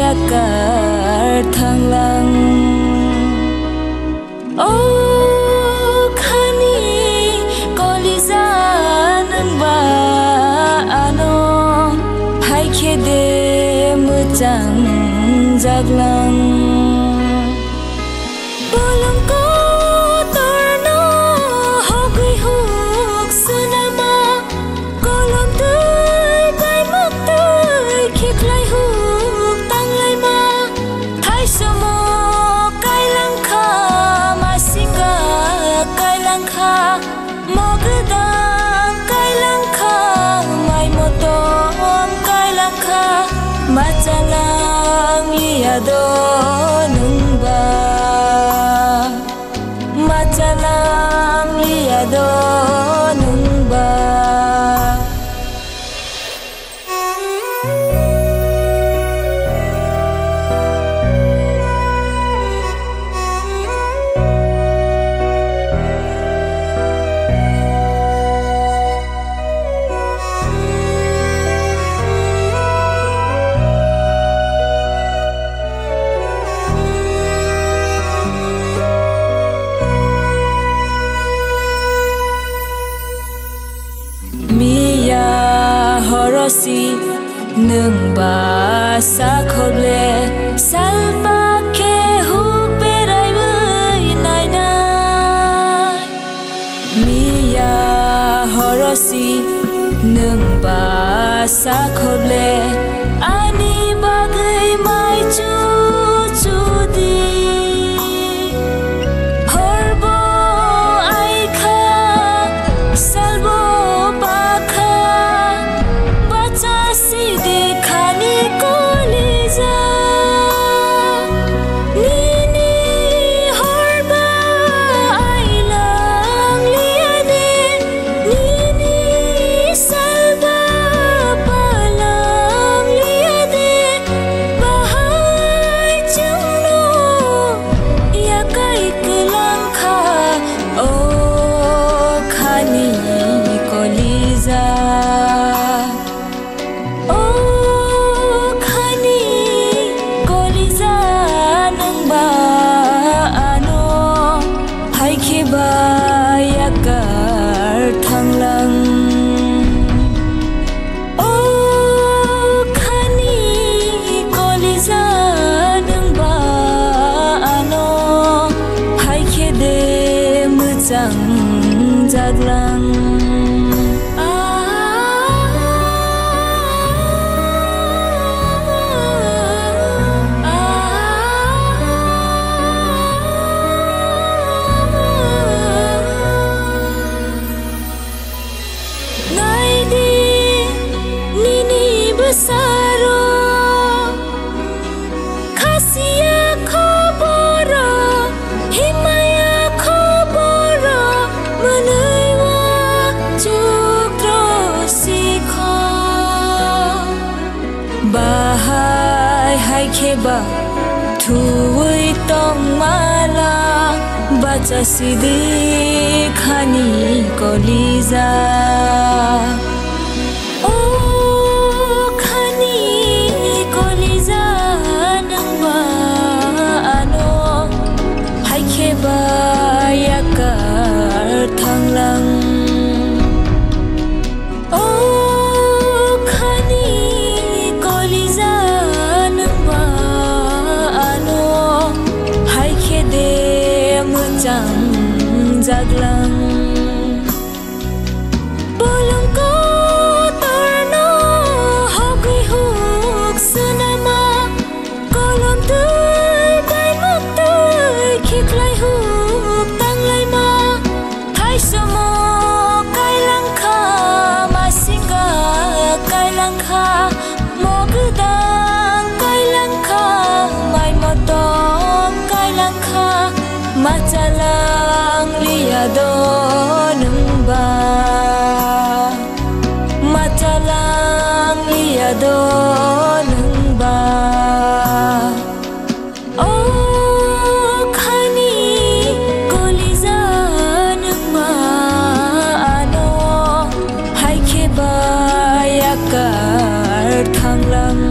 yakar thanglang oh khani koliza nang ba ano hai khede mujang jaglang bolong ko torno hogui huk sunama kolom tui bai mak tui khiklai huk tanglai ma thai somo kailang kha masinga kailang kha mogdang kailang kha mai motom kailang kha machalang liado nungba machalang liado nungba Mia horosi nung ba sa khoble salpa ke hu perai bai nai na Mia horosi nung ba sa khoble ani bagai mai chu chu di yakar thanglang oh khani koliza nang ba ano hai khede mujang jaglang Saro Khasia khoboro Himaya khoboro Manaiwa chukro sikho Bahai hai kheba Thui tong mala Bacha sidi khani koliza yakar thanglang oh khani koliza nang ba ano hai khede mujang jaglang bolong ko torno hogui huk sunama kolom tui bai mak tui khiklai huk tanglai ma thai somo kailang kha masinga kailang kha mogdang kailang kha mai motom kailang kha machalang liado nungba machalang liado nungba oh khani koliza nang ba ano hai kheba yakar thanglang